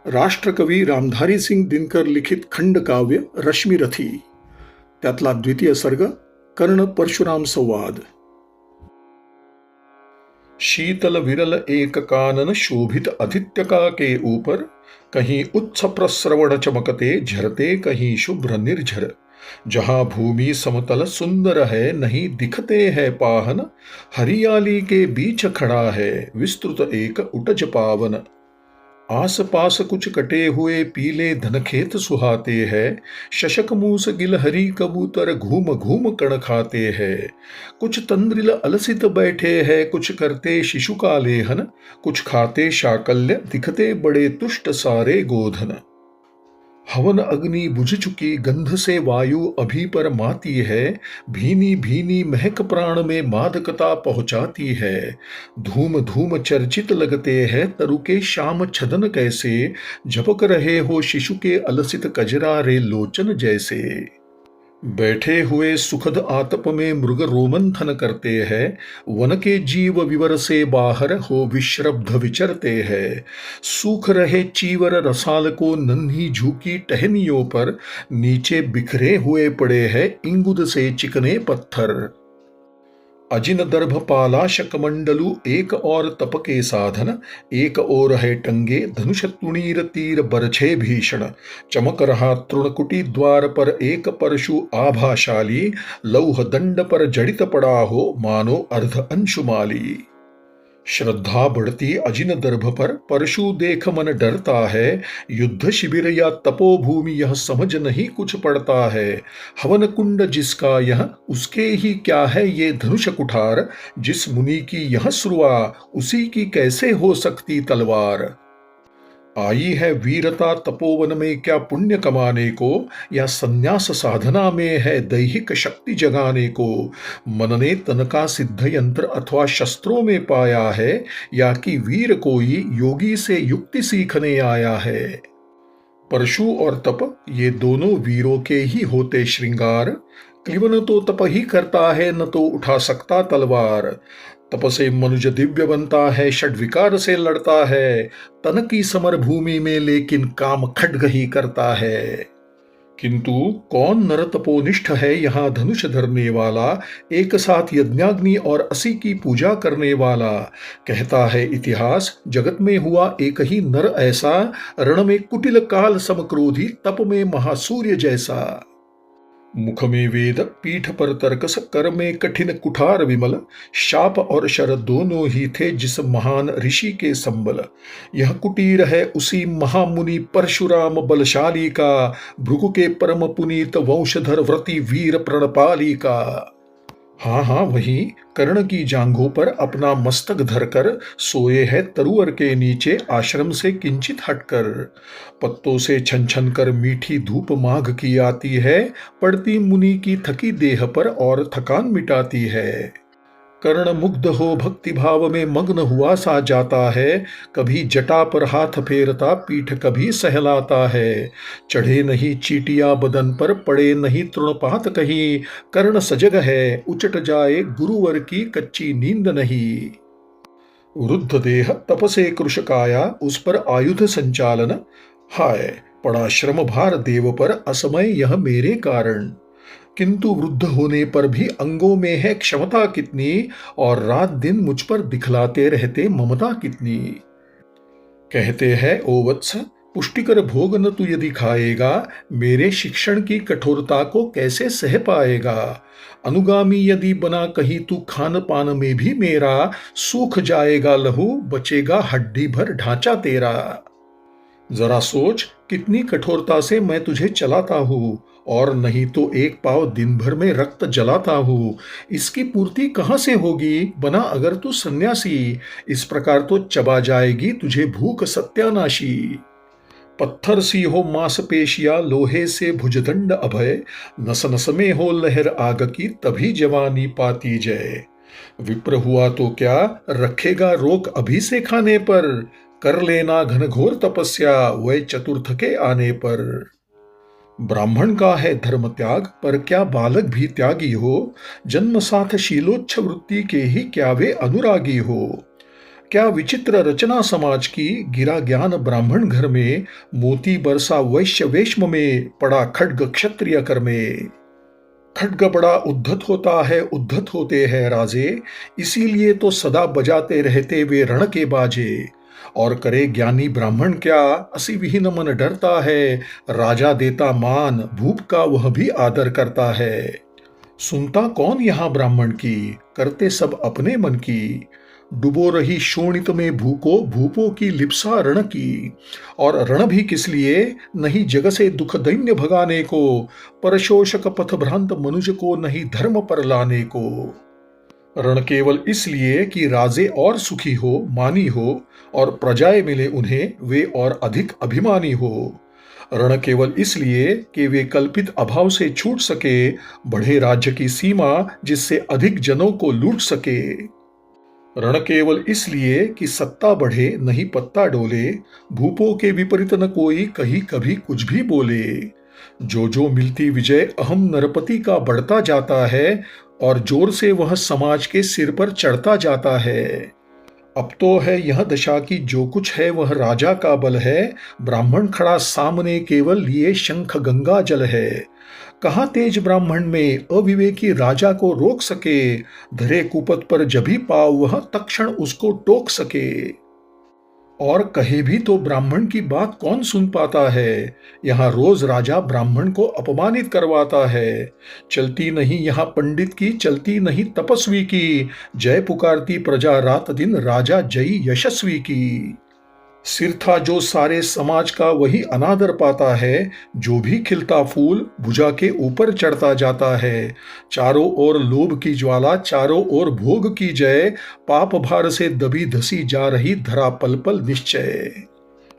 राष्ट्रकवी रामधारी सिंग दिनकर लिखित खंडकाव्य रश्मिरथी त्यातला द्वितीय सर्ग कर्ण परशुराम संवाद। शीतल विरल एक कानन शोभित आदित्य का के ऊपर, कहीं उच्च प्रस्रवण चमकते झरते कहीं शुभ्र निर्झर। जहां भूमि समतल सुंदर है नहीं दिखते हैं पाहन, हरियाली के बीच खड़ा है विस्तृत एक उटज पावन। आस पास कुछ कटे हुए पीले धनखेत सुहाते हैं, शशक मूस गिलहरी कबूतर घूम घूम कण खाते हैं। कुछ तंद्रिल अलसित बैठे हैं, कुछ करते शिशु का लेहन, कुछ खाते शाकल्य दिखते बड़े तुष्ट सारे गोधन। हवन अग्नि बुझ चुकी गंध से वायु अभी पर माती है, भीनी भीनी महक प्राण में मादकता पहुंचाती है। धूम धूम चर्चित लगते हैं तरु के श्याम छदन कैसे, झपक रहे हो शिशु के अलसित कजरारे लोचन जैसे। बैठे हुए सुखद आतप में मृग रोमंथन करते हैं, वन के जीव विवर से बाहर हो विश्रब्ध विचरते हैं। सूख रहे चीवर रसाल को नन्ही झुकी टहनियों पर, नीचे बिखरे हुए पड़े हैं इंगुद से चिकने पत्थर। अजिन दर्भ पालाशक मंडलु एक और तप के साधन, एक और है टंगे धनुष तुणीर तीर बरछे भीषण। चमक रहा तृणकुटी द्वार पर एक परशु आभाशाली, लौह दंड पर जड़ित पड़ा हो मानो अर्ध अंशुमाली। श्रद्धा बढ़ती अजिन दर्भ पर परशु देख मन डरता है, युद्ध शिविर या तपोभूमि यह समझ नहीं कुछ पड़ता है। हवन कुंड जिसका यह उसके ही क्या है ये धनुष कुठार, जिस मुनि की यह श्रुआ उसी की कैसे हो सकती तलवार। आई है वीरता तपोवन में क्या पुण्य कमाने को, या संन्यास साधना में है दैहिक शक्ति जगाने को। मन ने तन का सिद्ध यंत्र अथवा शस्त्रों में पाया है, या कि वीर कोई योगी से युक्ति सीखने आया है। परशु और तप ये दोनों वीरों के ही होते श्रृंगार, क्लिवन तो तप ही करता है न तो उठा सकता तलवार। तप से मनुज दिव्य बनता है, षड्विकार से लड़ता है, तन की समर भूमि में लेकिन काम खड्ग ही करता है। किंतु कौन नर तपोनिष्ठ है यहाँ धनुष धरने वाला, एक साथ यज्ञाग्नि और असी की पूजा करने वाला। कहता है इतिहास जगत में हुआ एक ही नर ऐसा, रण में कुटिल काल समक्रोधी तप में महासूर्य जैसा। मुख में वेद पीठ पर तर्कस, कर में कठिन कुठार विमल। शाप और शरद दोनों ही थे जिस महान ऋषि के संबल। यह कुटीर है उसी महामुनि परशुराम बलशाली का, भृगु के परम पुनीत वंशधर व्रति वीर प्रणपाली का। हाँ हाँ वही कर्ण की जांघों पर अपना मस्तक धरकर सोए है तरुवर के नीचे आश्रम से किंचित हटकर। पत्तों से छन छन कर मीठी धूप माघ की आती है, पड़ती मुनि की थकी देह पर और थकान मिटाती है। कर्ण मुग्ध हो भक्ति भाव में मग्न हुआ सा जाता है, कभी जटा पर हाथ फेरता पीठ कभी सहलाता है। चढ़े नहीं चीटियां बदन पर पड़े नहीं तृणपात कहीं, कर्ण सजग है उचट जाए गुरुवर की कच्ची नींद नहीं। वृद्ध देह तप से कृशकाया उस पर आयुध संचालन, हाय पड़ा श्रम भार देव पर असमय यह मेरे कारण। किंतु वृद्ध होने पर भी अंगों में है क्षमता कितनी, और रात दिन मुझ पर दिखलाते रहते ममता कितनी। कहते हैं ओ वत्स पुष्टिकर भोग न तू यदि खाएगा, मेरे शिक्षण की कठोरता को कैसे सह पाएगा। अनुगामी यदि बना कहीं तू खान पान में भी मेरा, सूख जाएगा लहू बचेगा हड्डी भर ढांचा तेरा। जरा सोच कितनी कठोरता से मैं तुझे चलाता हूँ, और नहीं तो एक पाव दिन भर में रक्त जलाता हूँ। इसकी पूर्ति कहाँ से होगी बना अगर तू सन्यासी, इस प्रकार तो चबा जाएगी तुझे भूख सत्यानाशी। पत्थर सी हो मांसपेशिया लोहे से भुजदंड अभय, नस नस में हो लहर आग की तभी जवानी पाती जय। विप्र हुआ तो क्या रखेगा रोक अभी से खाने पर, कर लेना घनघोर तपस्या वह चतुर्थ के आने पर। ब्राह्मण का है धर्म त्याग, पर क्या बालक भी त्यागी हो। जन्म साथ शीलोच्छ वृत्ति के ही क्या वे अनुरागी हो। क्या विचित्र रचना समाज की, गिरा ज्ञान ब्राह्मण घर में, मोती बरसा वैश्य वेश्म में, पड़ा खड्ग क्षत्रिय कर में। खड्ग बड़ा उद्धत होता है, उद्धत होते हैं राजे, इसीलिए तो सदा बजाते रहते वे रण के बाजे। और करे ज्ञानी ब्राह्मण क्या, असी विहीन मन डरता है, राजा देता मान, भूप का वह भी आदर करता है। सुनता कौन यहाँ ब्राह्मण की, करते सब अपने मन की। डुबो रही शोणित में भूको, भूपो की लिप्सा रण की। और रण भी किस लिए, नहीं जग से दुख दैन्य भगाने को, परशोषक पथ भ्रांत मनुज को नहीं धर्म पर लाने को। रण केवल इसलिए कि राजे और सुखी हो, मानी हो, और प्रजाएं मिले उन्हें वे और अधिक अभिमानी हो। रण केवल इसलिए कि वे कल्पित अभाव से छूट सके, बढ़े राज्य की सीमा जिससे अधिक जनों को लूट सके। रण केवल इसलिए कि सत्ता बढ़े नहीं पत्ता डोले, भूपों के विपरीत न कोई कहीं कभी कुछ भी बोले। जो जो मिलती विजय अहम नरपति का बढ़ता जाता है, और जोर से वह समाज के सिर पर चढ़ता जाता है। अब तो है यह दशा कि जो कुछ है वह राजा का बल है, ब्राह्मण खड़ा सामने केवल लिए शंख गंगा जल है। कहाँ तेज ब्राह्मण में अविवेकी राजा को रोक सके, धरे कुपथ पर जभी पाव वह तक्षण उसको टोक सके। और कहे भी तो ब्राह्मण की बात कौन सुन पाता है, यहाँ रोज राजा ब्राह्मण को अपमानित करवाता है। चलती नहीं यहाँ पंडित की, चलती नहीं तपस्वी की, जय पुकारती प्रजा रात दिन राजा जयी यशस्वी की। सिर था जो सारे समाज का वही अनादर पाता है, जो भी खिलता फूल भुजा के ऊपर चढ़ता जाता है। चारों ओर लोभ की ज्वाला, चारों ओर भोग की जय, पाप भार से दबी धसी जा रही धरा पल पल निश्चय।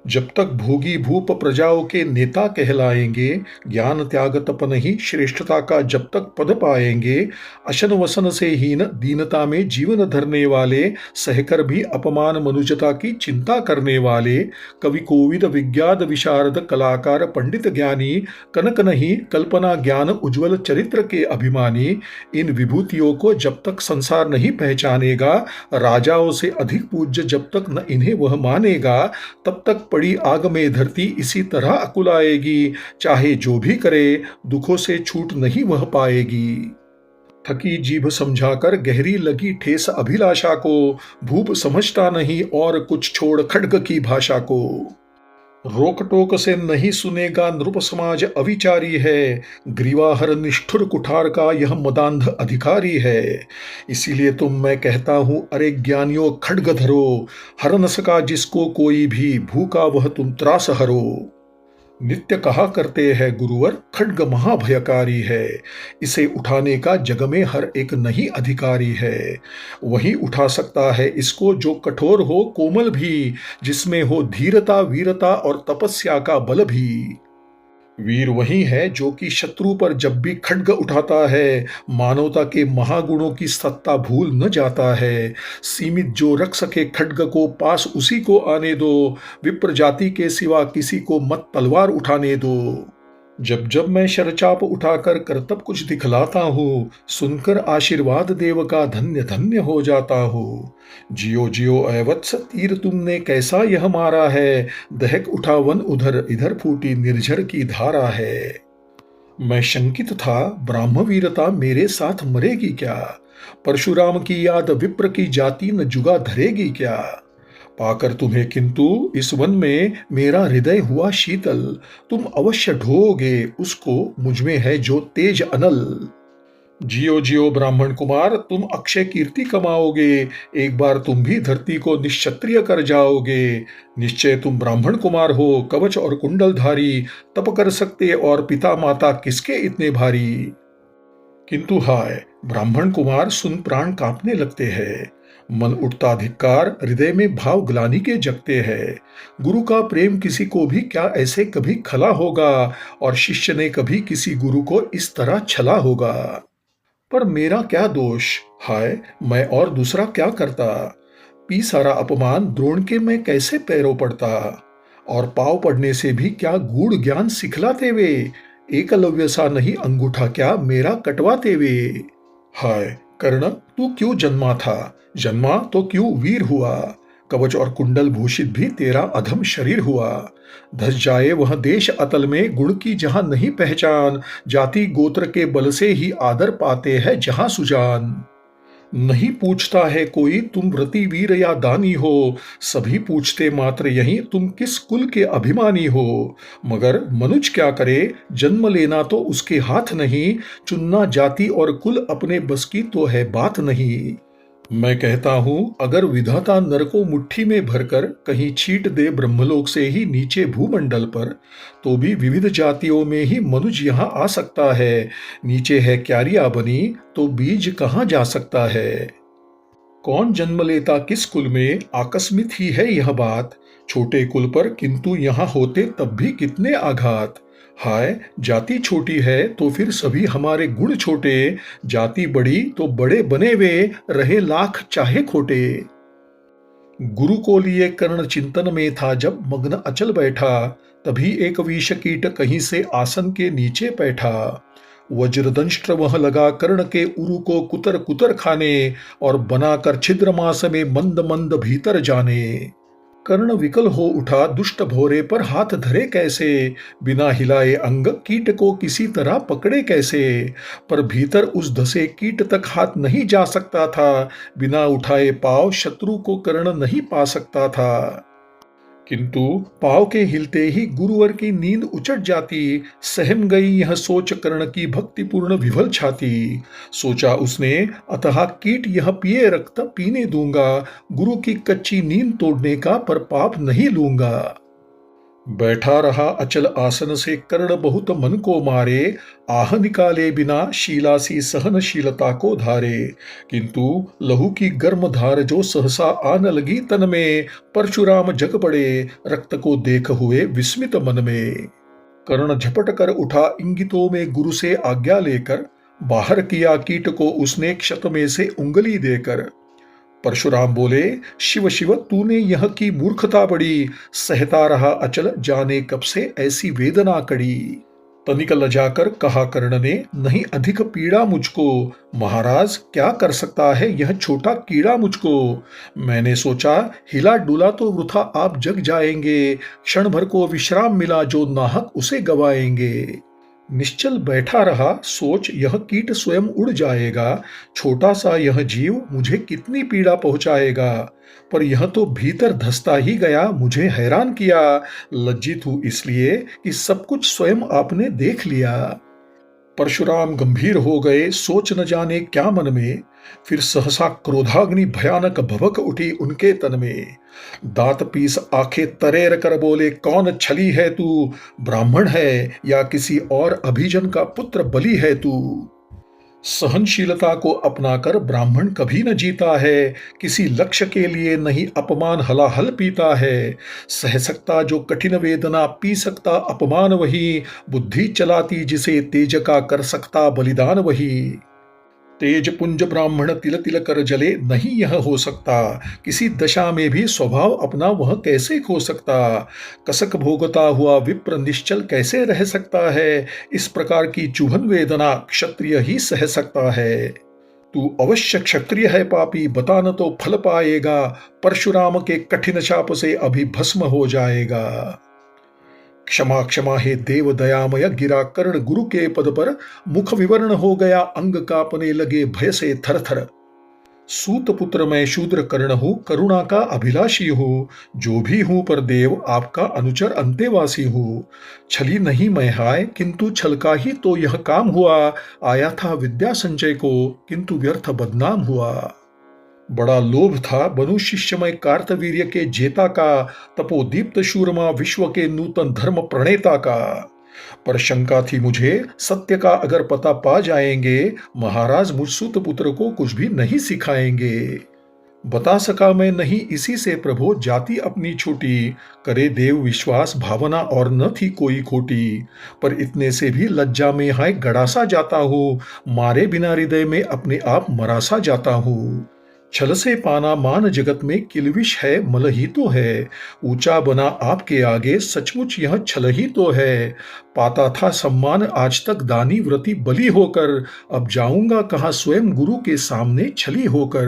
जब तक भोगी भूप प्रजाओं के नेता कहलाएंगे, ज्ञान त्याग तप नहीं श्रेष्ठता का जब तक पद पाएंगे, अशन वसन से हीन दीनता में जीवन धरने वाले, सहकर भी अपमान मनुजता की चिंता करने वाले, कवि कोविद विज्ञान विशारद कलाकार पंडित ज्ञानी, कनक नहीं कल्पना ज्ञान उज्ज्वल चरित्र के अभिमानी, इन विभूतियों को जब तक संसार नहीं पहचानेगा, राजाओं से अधिक पूज्य जब तक न इन्हें वह मानेगा, तब तक पड़ी आग में धरती इसी तरह अकुलाएगी, चाहे जो भी करे दुखों से छूट नहीं वह पाएगी। थकी जीभ समझाकर गहरी लगी ठेस अभिलाषा को, भूप समझता नहीं और कुछ छोड़ खड्ग की भाषा को। रोक टोक से नहीं सुनेगा नृप समाज अविचारी है, ग्रीवाहर निष्ठुर कुठार का यह मदांध अधिकारी है। इसीलिए तो मैं कहता हूं अरे ज्ञानियों खड्ग धरो, हर न सका जिसको कोई भी, भूखा वह तुम त्रास हरो। नित्य कहा करते हैं गुरुवर खड्ग महाभयकारी है, इसे उठाने का जग में हर एक नहीं अधिकारी है। वही उठा सकता है इसको जो कठोर हो कोमल भी, जिसमें हो धीरता वीरता और तपस्या का बल भी। वीर वही है जो कि शत्रु पर जब भी खड्ग उठाता है, मानवता के महागुणों की सत्ता भूल न जाता है। सीमित जो रख सके खड्ग को पास उसी को आने दो, विप्र जाति के सिवा किसी को मत तलवार उठाने दो। जब जब मैं शरचाप उठाकर करतब कुछ दिखलाता हूँ, सुनकर आशीर्वाद देव का धन्य धन्य हो जाता हूँ। जियो जियो ऐवत्स तीर तुमने कैसा यह मारा है, दहक उठा वन उधर इधर फूटी निर्झर की धारा है। मैं शंकित था ब्राह्मवीरता मेरे साथ मरेगी क्या, परशुराम की याद विप्र की जाति न जुगा धरेगी क्या। पाकर तुम्हें किंतु इस वन में मेरा हृदय हुआ शीतल, तुम अवश्य ढोगे उसको मुझ में है जो तेज अनल। जियो जियो ब्राह्मण कुमार तुम अक्षय कीर्ति कमाओगे, एक बार तुम भी धरती को निश्क्षत्रिय कर जाओगे। निश्चय तुम ब्राह्मण कुमार हो, कवच और कुंडलधारी, तप कर सकते और पिता माता किसके इतने भारी। किंतु हाय ब्राह्मण कुमार सुन प्राण कांपने लगते हैं, मन उठता धिक्कार, हृदय में भाव ग्लानि के जगते हैं। गुरु का प्रेम किसी को भी क्या ऐसे कभी खला होगा, और शिष्य ने कभी किसी गुरु को इस तरह छला होगा। पर मेरा क्या दोष, हाय मैं और दूसरा क्या करता। पी सारा अपमान द्रोण के मैं कैसे पैरों पड़ता, और पाव पड़ने से भी क्या गूढ़ ज्ञान सिखलाते वे, एकलव्य सा नहीं अंगूठा क्या मेरा कटवाते वे। हाय कर्ण तू क्यों जन्मा था, जन्मा तो क्यों वीर हुआ, कवच और कुंडल भूषित भी तेरा अधम शरीर हुआ। धस जाए वह देश अतल में, गुण की जहां नहीं पहचान, जाति गोत्र के बल से ही आदर पाते हैं जहां सुजान। नहीं पूछता है कोई तुम व्रती वीर या दानी हो, सभी पूछते मात्र यही तुम किस कुल के अभिमानी हो। मगर मनुज क्या करे, जन्म लेना तो उसके हाथ नहीं, चुनना जाति और कुल अपने बस की तो है बात नहीं। मैं कहता हूं अगर विधाता नर को मुट्ठी में भरकर कहीं छीट दे ब्रह्मलोक से ही नीचे भूमंडल पर, तो भी विविध जातियों में ही मनुज यहाँ आ सकता है। नीचे है क्यारियां बनी तो बीज कहाँ जा सकता है। कौन जन्म लेता किस कुल में, आकस्मिक ही है यह बात। छोटे कुल पर किंतु यहाँ होते तब भी कितने आघात। हाय जाति छोटी है तो फिर सभी हमारे गुण छोटे, जाति बड़ी तो बड़े बने वे, रहे लाख चाहे खोटे। गुरु को लिए कर्ण चिंतन में था जब मग्न अचल बैठा, तभी एक विष कीट कहीं से आसन के नीचे बैठा। वज्रदंष्ट्र वह लगा कर्ण के उरु को कुतर कुतर खाने, और बनाकर छिद्र मास में मंद मंद भीतर जाने। कर्ण विकल हो उठा दुष्ट भोरे पर हाथ धरे कैसे, बिना हिलाए अंग कीट को किसी तरह पकड़े कैसे। पर भीतर उस धसे कीट तक हाथ नहीं जा सकता था, बिना उठाए पाव शत्रु को कर्ण नहीं पा सकता था। किंतु पाव के हिलते ही गुरुवर की नींद उचट जाती, सहम गई यह सोच कर्ण की भक्तिपूर्ण विभल छाती। सोचा उसने अतः कीट यह पिए रक्त पीने दूंगा, गुरु की कच्ची नींद तोड़ने का पर पाप नहीं लूंगा। बैठा रहा अचल आसन से कर्ण बहुत मन को मारे, आह निकाले बिना शीलासी सहनशीलता को धारे। किंतु लहू की गर्म धार जो सहसा आन लगी तन में, परशुराम जग पड़े रक्त को देख हुए विस्मित मन में। कर्ण झपट कर उठा इंगितों में गुरु से आज्ञा लेकर, बाहर किया कीट को उसने क्षत में से उंगली देकर। परशुराम बोले शिव शिव तूने यह की मूर्खता बड़ी, सहता रहा अचल जाने कब से ऐसी वेदना कड़ी। तनिक लजाकर कहा कर्ण ने नहीं अधिक पीड़ा मुझको, महाराज क्या कर सकता है यह छोटा कीड़ा मुझको। मैंने सोचा हिला डुला तो वृथा आप जग जाएंगे, क्षण भर को विश्राम मिला जो नाहक उसे गवाएंगे। निश्चल बैठा रहा सोच यह कीट स्वयं उड़ जाएगा, छोटा सा यह जीव मुझे कितनी पीड़ा पहुंचाएगा। पर यह तो भीतर धंसता ही गया, मुझे हैरान किया। लज्जित हूं इसलिए कि सब कुछ स्वयं आपने देख लिया। परशुराम गंभीर हो गए सोच न जाने क्या मन में, फिर सहसा क्रोधाग्नि भयानक भभक उठी उनके तन में। दांत पीस आंखें तरेर कर बोले कौन छली है तू, ब्राह्मण है या किसी और अभिजन का पुत्र बलि है तू। सहनशीलता को अपनाकर ब्राह्मण कभी न जीता है, किसी लक्ष्य के लिए नहीं अपमान हलाहल पीता है। सह सकता जो कठिन वेदना पी सकता अपमान वही, बुद्धि चलाती जिसे तेज का कर सकता बलिदान वही। तेज पुंज ब्राह्मण तिल तिल कर जले नहीं यह हो सकता, किसी दशा में भी स्वभाव अपना वह कैसे खो सकता। कसक भोगता हुआ विप्र निश्चल कैसे रह सकता है, इस प्रकार की चुभन वेदना क्षत्रिय ही सह सकता है। तू अवश्य क्षत्रिय है पापी, बता न तो फल पाएगा, परशुराम के कठिन शाप से अभी भस्म हो जाएगा। क्षमा क्षमा हे देव दयामय, गिरा कर्ण गुरु के पद पर, मुख विवर्ण हो गया अंग कांपने लगे भय से थर थर। सूत पुत्र मैं शूद्र कर्ण हूं, करुणा का अभिलाषी हूं, जो भी हूं पर देव आपका अनुचर अंतेवासी हूं। छली नहीं मैं हाय किंतु छल का ही तो यह काम हुआ, आया था विद्या संचय को किंतु व्यर्थ बदनाम हुआ। बड़ा लोभ था बनु शिष्यमय कार्तवीर्य के जेता का, तपोदीप्त शूरमा विश्व के नूतन धर्म प्रणेता का। पर शंका थी मुझे सत्य का अगर पता पा जाएंगे, महाराज मुझ सूत पुत्र को कुछ भी नहीं सिखाएंगे। बता सका मैं नहीं इसी से प्रभु जाति अपनी छोटी, करे देव विश्वास भावना और न थी कोई खोटी। पर इतने से भी लज्जा में हाय गड़ासा जाता हूँ, मारे बिना हृदय में अपने आप मरासा जाता हूँ। छल से पाना मान जगत में किलविश है मल ही तो है, ऊंचा बना आपके आगे सचमुच यह छल ही तो है। पाता था सम्मान आज तक दानी व्रती बलि होकर, अब जाऊंगा कहाँ स्वयं गुरु के सामने छली होकर।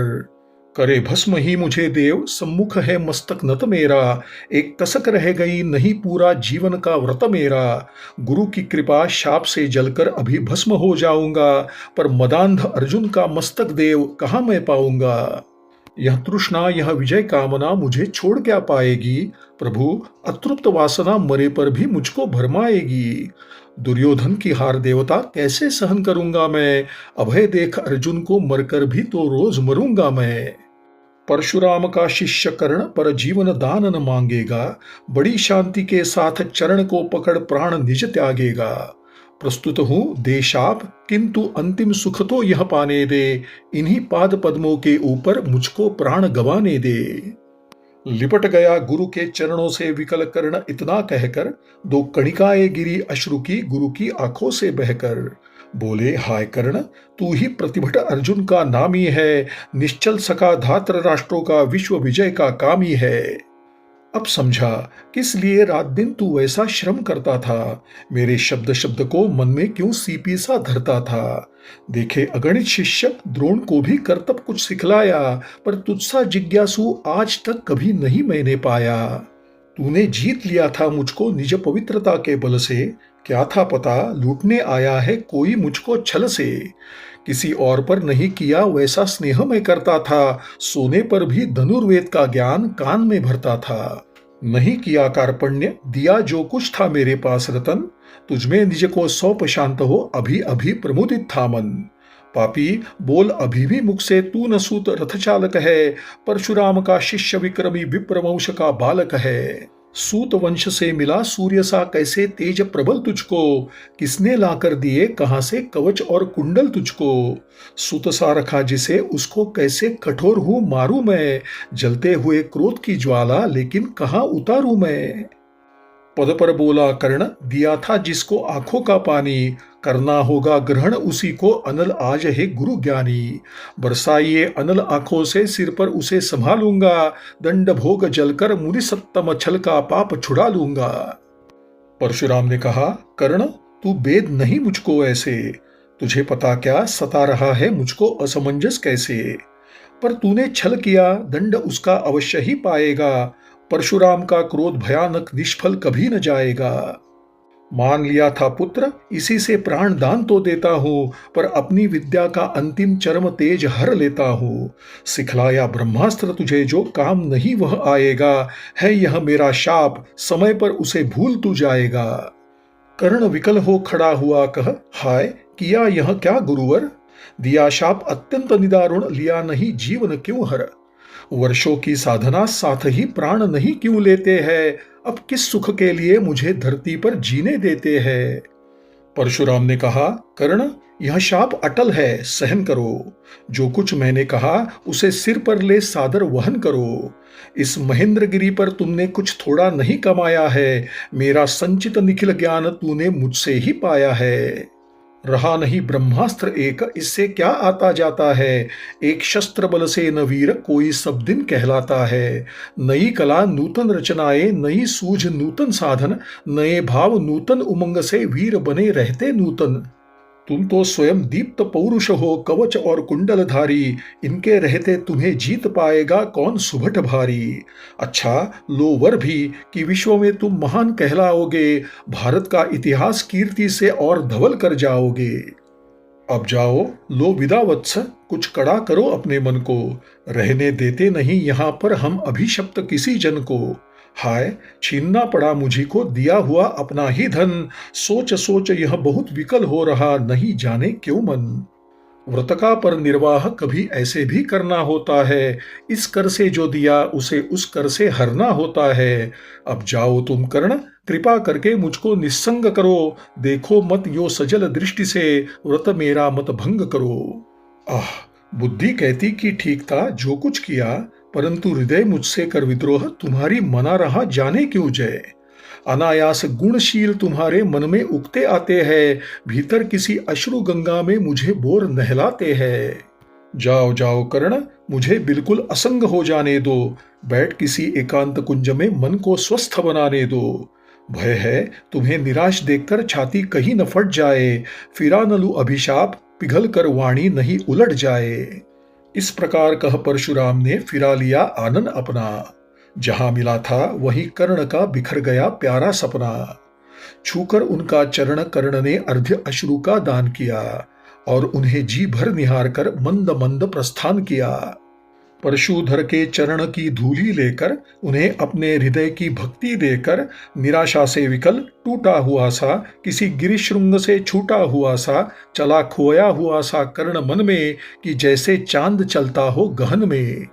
करे भस्म ही मुझे देव, सम्मुख है मस्तक नत मेरा। एक कसक रह गई, नहीं पूरा जीवन का व्रत मेरा। गुरु की कृपा शाप से जलकर अभी भस्म हो जाऊंगा, पर मदांध अर्जुन का मस्तक देव कहाँ मैं पाऊंगा। यह तृष्णा, यह विजय कामना मुझे छोड़ क्या पाएगी। प्रभु, अतृप्त वासना मरे पर भी मुझको भरमाएगी। दुर्योधन की हार देवता कैसे सहन करूंगा मैं। अभय देख अर्जुन को, मरकर भी तो रोज मरूंगा मैं। परशुराम का शिष्य कर्ण पर जीवन दान न मांगेगा। बड़ी शांति के साथ चरण को पकड़ प्राण निज त्यागेगा। प्रस्तुत हूं दे शाप, किंतु अंतिम सुख तो यह पाने दे। इन्हीं पाद पद्मों के ऊपर मुझको प्राण गंवाने दे। लिपट गया गुरु के चरणों से विकल कर्ण इतना कहकर, दो कणिकाएं गिरी अश्रु की गुरु की आंखों से बहकर। बोले, हाय कर्ण, तू ही प्रतिभट अर्जुन का नामी है। निश्चल सका धात्र राष्ट्रों का, विश्व विजय का कामी है। अब समझा किस लिए रात दिन तू वैसा श्रम करता था। मेरे शब्द शब्द को मन में क्यों सीपी सा धरता था। देखे अगणित शिष्य द्रोण को भी करतब कुछ सिखलाया, पर तुझसा जिज्ञासु आज तक कभी नहीं मैंने पाया। तूने जीत लिया था मुझको निज पवित्रता के बल से। क्या था पता लूटने आया है कोई मुझको छल से। किसी और पर नहीं किया वैसा स्नेह मैं करता था। सोने पर भी धनुर्वेद का ज्ञान कान में भरता था। नहीं किया कार्पण्य, दिया जो कुछ था मेरे पास रतन। तुझमें निज को सौंप शांत हो, अभी अभी प्रमुदित था मन। पापी बोल अभी भी मुख से, तू न सूत रथ चालक है। परशुराम का शिष्य विक्रमी विप्रवंश का बालक है। सूत वंश से मिला सूर्य सा कैसे तेज प्रबल तुझको। किसने लाकर दिए कहां से कवच और कुंडल तुझको। सूत सा रखा जिसे, उसको कैसे कठोर हूं मारूं मैं। जलते हुए क्रोध की ज्वाला, लेकिन कहां उतारूं मैं। पद पर बोला कर्ण, दिया था जिसको आंखों का पानी। करना होगा ग्रहण उसी को, अनल आज है गुरु ज्ञानी। बरसाइए अनल आंखों से, सिर पर उसे संभालूंगा। दंड भोग जलकर मुनि सत्तम छल का पाप छुड़ा लूंगा। परशुराम ने कहा, कर्ण तू वेद नहीं मुझको ऐसे। तुझे पता क्या सता रहा है मुझको असमंजस कैसे। पर तूने छल किया, दंड उसका अवश्य ही पाएगा। परशुराम का क्रोध भयानक निष्फल कभी न जाएगा। मान लिया था पुत्र, इसी से प्राण दान तो देता हूं। पर अपनी विद्या का अंतिम चरम तेज हर लेता हूं। सिखलाया ब्रह्मास्त्र तुझे जो काम नहीं वह आएगा। है यह मेरा शाप, समय पर उसे भूल तू जाएगा। कर्ण विकल हो खड़ा हुआ कह, हाय किया यह क्या गुरुवर। दिया शाप अत्यंत निदारुण, लिया नहीं जीवन क्यों हर। वर्षों की साधना साथ ही प्राण नहीं क्यों लेते हैं। अब किस सुख के लिए मुझे धरती पर जीने देते हैं। परशुराम ने कहा, कर्ण यह शाप अटल है, सहन करो। जो कुछ मैंने कहा उसे सिर पर ले सादर वहन करो। इस महेंद्रगिरी पर तुमने कुछ थोड़ा नहीं कमाया है। मेरा संचित निखिल ज्ञान तूने मुझसे ही पाया है। रहा नहीं ब्रह्मास्त्र एक, इससे क्या आता जाता है। एक शस्त्र बल से न वीर कोई सब दिन कहलाता है। नई कला नूतन रचनाएं, नई सूझ नूतन साधन। नए भाव नूतन उमंग से वीर बने रहते नूतन। तुम तो स्वयं दीप्त पौरुष हो, कवच और कुंडलधारी। इनके रहते तुम्हें जीत पाएगा कौन सुभट भारी। अच्छा लो वर भी कि विश्व में तुम महान कहलाओगे। भारत का इतिहास कीर्ति से और धवल कर जाओगे। अब जाओ लो विदा वत्स, कुछ कड़ा करो अपने मन को। रहने देते नहीं यहाँ पर हम अभिशप्त किसी जन को। हाय छीनना पड़ा मुझी को दिया हुआ अपना ही धन। सोच सोच यह बहुत विकल हो रहा, नहीं जाने क्यों मन। व्रत का पर निर्वाह कभी ऐसे भी करना होता है। इस कर से जो दिया उसे उस कर से हरना होता है। अब जाओ तुम कर्ण, कृपा करके मुझको निस्संग करो। देखो मत यो सजल दृष्टि से, व्रत मेरा मत भंग करो। आह बुद्धि कहती कि ठीक था जो कुछ किया, परंतु हृदय मुझसे कर विद्रोह तुम्हारी मना रहा जाने क्यों जय। अनायास गुणशील तुम्हारे मन में उगते आते हैं। भीतर किसी अश्रु गंगा में मुझे बोर नहलाते हैं। जाओ जाओ कर्ण, मुझे बिल्कुल असंग हो जाने दो। बैठ किसी एकांत कुंज में मन को स्वस्थ बनाने दो। भय है तुम्हें निराश देखकर छाती कहीं न फट जाए। फिरा न लूं अभिशाप, पिघल कर वाणी नहीं उलट जाए। इस प्रकार कह परशुराम ने फिरा लिया आनन अपना। जहां मिला था वही कर्ण का बिखर गया प्यारा सपना। छूकर उनका चरण कर्ण ने अर्ध्य अश्रु का दान किया और उन्हें जी भर निहार कर मंद मंद प्रस्थान किया। परशुधर के चरण की धूली लेकर उन्हें अपने हृदय की भक्ति देकर निराशा से विकल टूटा हुआ सा, किसी गिरिशृंग से छूटा हुआ सा, चला खोया हुआ सा कर्ण मन में कि जैसे चांद चलता हो गहन में।